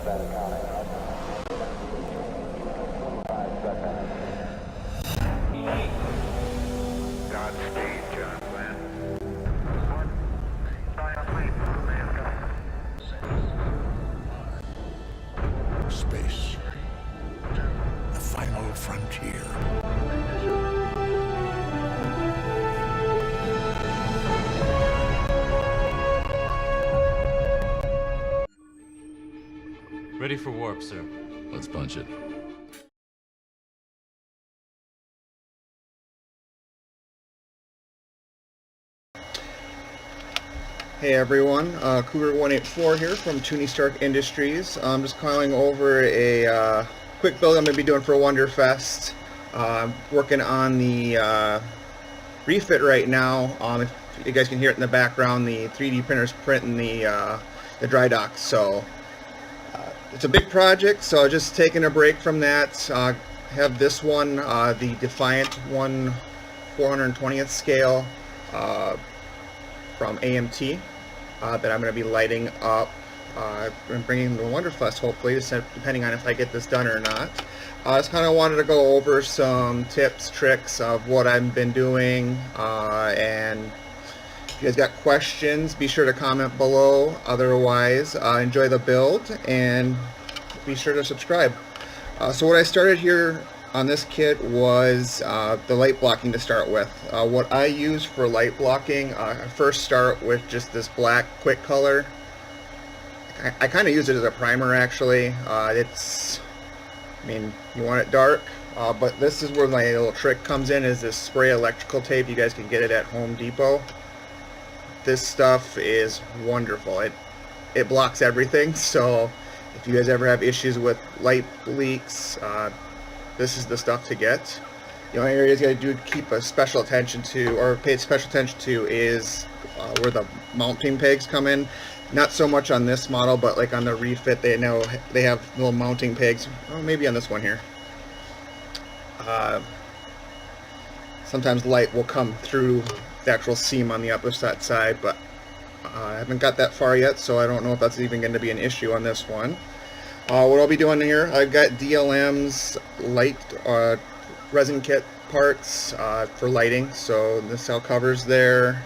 Godspeed, John Glenn. Space. The final frontier. Ready for warp, sir. Let's punch it. Hey everyone, Cougar 184 here from Tuney Stark Industries. I'm just calling over a quick build I'm going to be doing for Wonderfest. I'm working on the refit right now. If you guys can hear it in the background, the 3D printer's printing the dry dock. So it's a big project, so just taking a break from that. Have this one, the Defiant 1/420th scale from AMT that I'm going to be lighting up and bringing to Wonderfest, hopefully, depending on if I get this done or not. I just kind of wanted to go over some tips, tricks of what I've been doing, and if you guys got questions, be sure to comment below. Otherwise, enjoy the build and be sure to subscribe. So what I started here on this kit was the light blocking to start with. What I use for light blocking, I first start with just this black quick color. I kind of use it as a primer actually. I mean, you want it dark, but this is where my little trick comes in, is this spray electrical tape. You guys can get it at Home Depot. This stuff is wonderful. It blocks everything, so if you guys ever have issues with light leaks, this is the stuff to get. The only areas you gotta keep a special attention to, or pay special attention to, is where the mounting pegs come in. Not so much on this model, but like on the refit, they have little mounting pegs. Oh, maybe on this one here. Sometimes light will come through the actual seam on the upper side, but I haven't got that far yet, so I don't know if that's even going to be an issue on this one. What I'll be doing here, I've got DLM's light resin kit parts for lighting, so the cell covers there.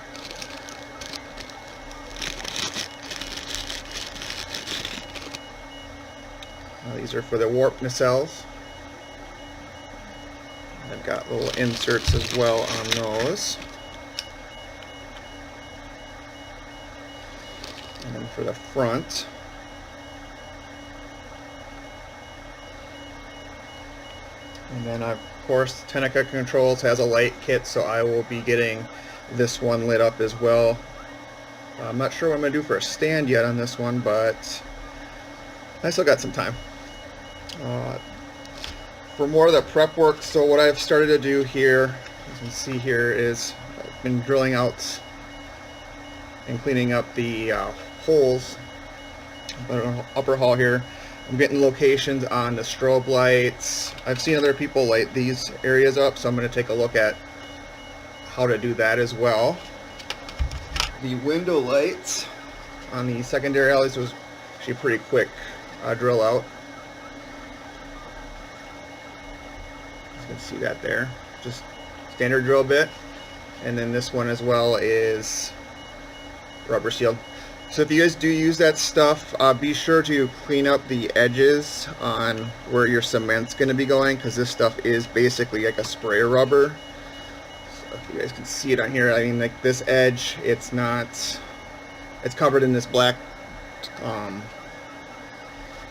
These are for the warp nacelles. I've got little inserts as well on those. And then for the front, and then of course Tenica Controls has a light kit, so I will be getting this one lit up as well. I'm not sure what I'm going to do for a stand yet on this one, but I still got some time. For more of the prep work, so what I've started to do here, as you can see here, is I've been drilling out and cleaning up the holes in the upper hull here. I'm getting locations on the strobe lights. I've seen other people light these areas up, so I'm going to take a look at how to do that as well. The window lights on the secondary alleys was actually pretty quick drill out. You can see that there, just standard drill bit, and then this one as well is rubber sealed. So if you guys do use that stuff, be sure to clean up the edges on where your cement's going to be going, because this stuff is basically like a spray rubber. So if you guys can see it on here, I mean, like this edge, it's covered in this black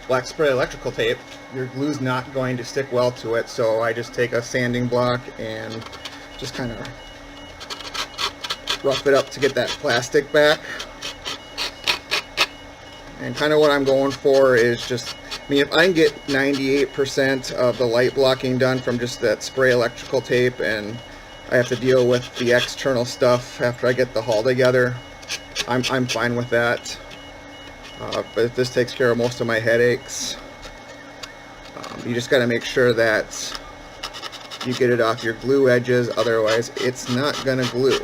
black spray electrical tape. Your glue's not going to stick well to it, so I just take a sanding block and just kind of rough it up to get that plastic back. And kind of what I'm going for is just, I mean, if I can get 98% of the light blocking done from just that spray electrical tape, and I have to deal with the external stuff after I get the hull together, I'm fine with that. But if this takes care of most of my headaches, you just got to make sure that you get it off your glue edges, otherwise it's not going to glue.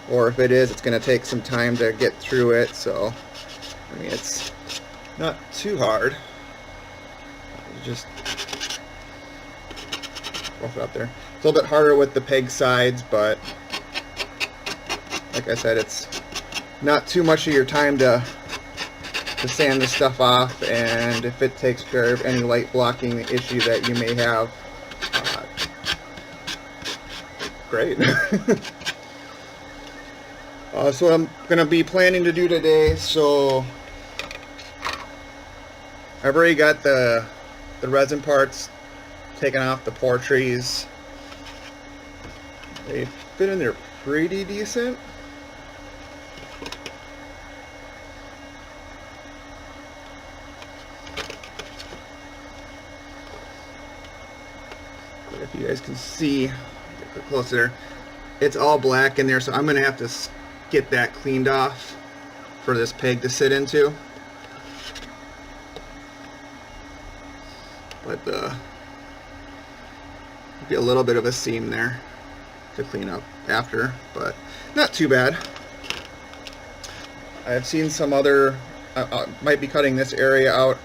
Or if it is, it's going to take some time to get through it. So, I mean, it's Not too hard. Just rough it up there. It's a little bit harder with the peg sides, but like I said, it's not too much of your time to sand this stuff off, and if it takes care of any light blocking issue that you may have, great. So what I'm going to be planning to do today, so I've already got the resin parts taken off the portrees. They fit in there pretty decent. But if you guys can see, get closer, it's all black in there, so I'm going to have to get that cleaned off for this peg to sit into. But be a little bit of a seam there to clean up after, but not too bad. I've seen some other might be cutting this area out.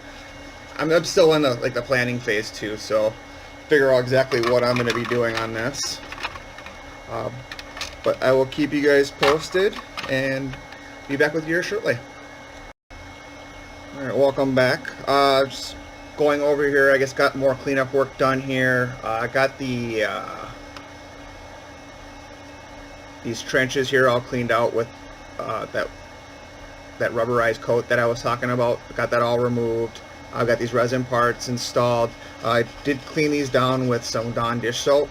I'm still in the planning phase too, so figure out exactly what I'm going to be doing on this. But I will keep you guys posted and be back with you here shortly. Alright, welcome back. Just going over here, I guess got more cleanup work done here. I got the these trenches here all cleaned out with that rubberized coat that I was talking about. Got that all removed. I've got these resin parts installed. I did clean these down with some Dawn dish soap.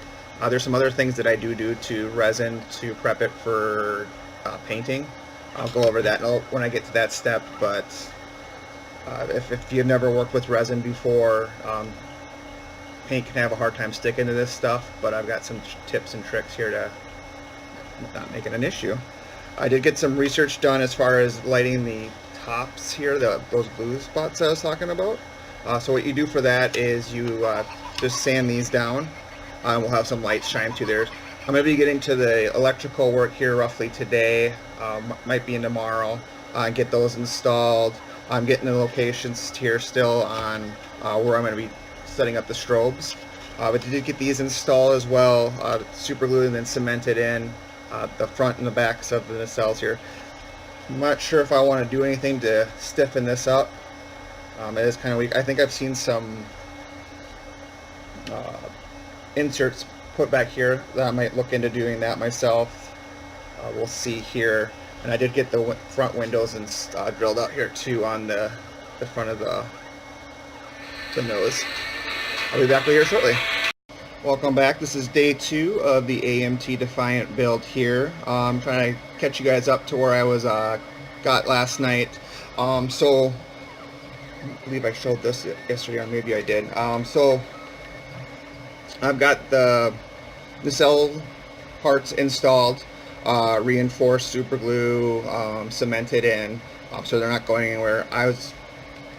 There's some other things that I do to resin to prep it for painting. I'll go over that when I get to that step, but if you've never worked with resin before, paint can have a hard time sticking to this stuff, but I've got some tips and tricks here to not make it an issue. I did get some research done as far as lighting the tops here, those blue spots I was talking about. So what you do for that is you just sand these down. We'll have some lights shine through there. I'm going to be getting to the electrical work here roughly today, might be in tomorrow, get those installed. I'm getting the locations here still on where I'm going to be setting up the strobes. But I did get these installed as well, super glued and then cemented in the front and the backs of the nacelles here. I'm not sure if I want to do anything to stiffen this up. It is kind of weak. I think I've seen some inserts put back here that I might look into doing that myself. We'll see here. And I did get the front windows and drilled out here too on the front of the nose. I'll be back with you here shortly. Welcome back. This is day 2 of the AMT Defiant build here. I'm trying to catch you guys up to where I was got last night. So I believe I showed this yesterday, or maybe I did. So I've got the nacelle parts installed, reinforced super glue, cemented in, so they're not going anywhere. I was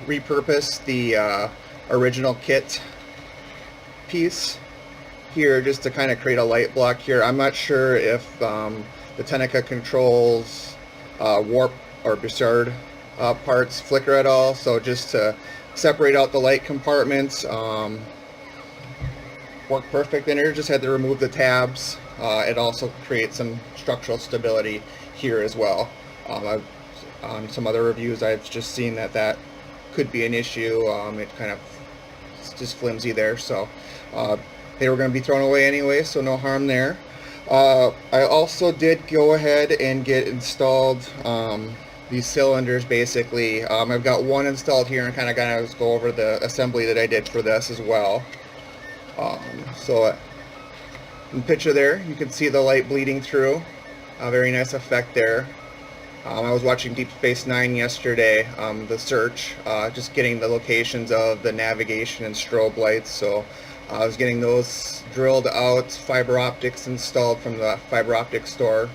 repurposed the original kit piece here just to kind of create a light block here. I'm not sure if the Tuney controls warp or Bussard parts flicker at all, so just to separate out the light compartments, worked perfect in here. Just had to remove the tabs. It also creates some structural stability here as well. On some other reviews I've just seen that could be an issue. It kind of just flimsy there, so they were going to be thrown away anyway, so no harm there. I also did go ahead and get installed these cylinders basically. I've got one installed here and kind of go over the assembly that I did for this as well. So in the picture there you can see the light bleeding through. Very nice effect there. I was watching Deep Space Nine yesterday, the search, just getting the locations of the navigation and strobe lights, so I was getting those drilled out, fiber optics installed from the fiber optic store.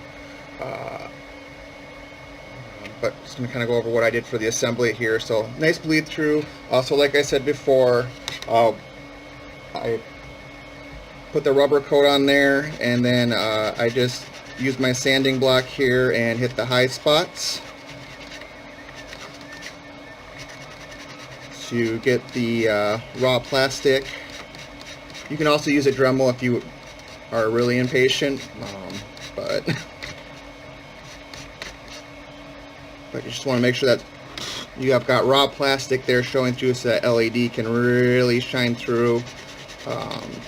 But just going to kind of go over what I did for the assembly here. So nice bleed through. So like I said before, I put the rubber coat on there, and then I just used my sanding block here and hit the high spots. to get the raw plastic. You can also use a Dremel if you are really impatient, but you just want to make sure that you have got raw plastic there showing through so that LED can really shine through.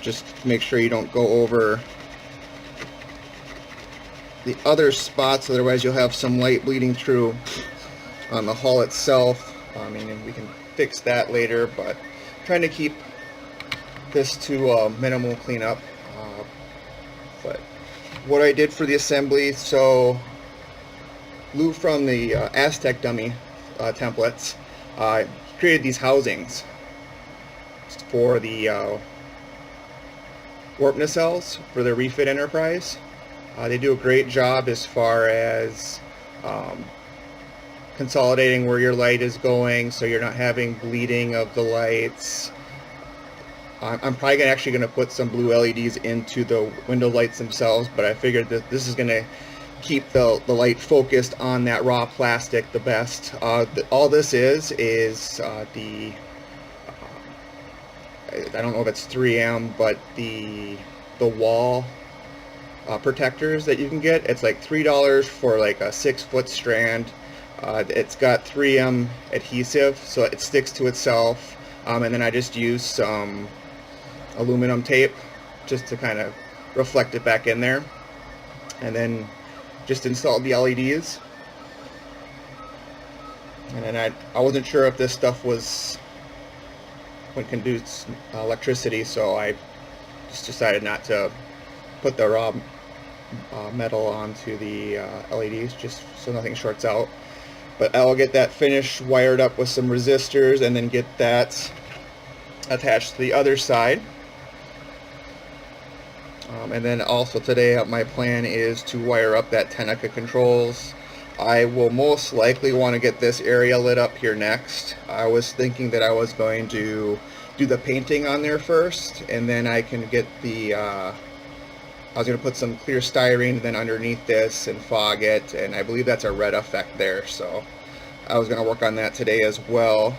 Just make sure you don't go over the other spots, otherwise you'll have some light bleeding through on the hull itself. I mean, we can fix that later, but trying to keep this to minimal cleanup. But what I did for the assembly, so Lou from the Aztec dummy templates created these housings for the warp nacelles for the refit enterprise. They do a great job as far as consolidating where your light is going, so you're not having bleeding of the lights. I'm probably actually going to put some blue LEDs into the window lights themselves, but I figured that this is going to keep the light focused on that raw plastic the best. All this is the I don't know if it's 3M, but the wall protectors that you can get. It's like $3 for like a 6-foot strand. It's got 3M adhesive, so it sticks to itself. And then I just use some aluminum tape just to kind of reflect it back in there. And then just installed the LEDs. And then I wasn't sure if this stuff would conduce electricity, so I just decided not to put the raw metal onto the LEDs, just so nothing shorts out. But I'll get that finished, wired up with some resistors, and then get that attached to the other side. And then also today my plan is to wire up that Tenica controls. I will most likely want to get this area lit up here next. I was thinking that I was going to do the painting on there first, and then I can get the I was going to put some clear styrene then underneath this and fog it, and I believe that's a red effect there, so I was going to work on that today as well.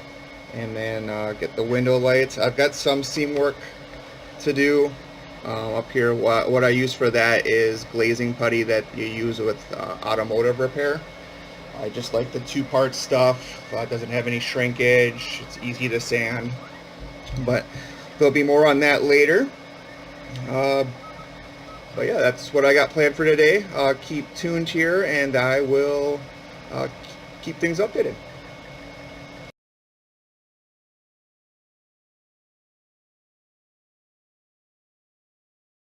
And then get the window lights. I've got some seam work to do up here. What I use for that is glazing putty that you use with automotive repair. I just like the two-part stuff. It doesn't have any shrinkage. It's easy to sand. But there'll be more on that later. But yeah, that's what I got planned for today. Keep tuned here, and I will keep things updated.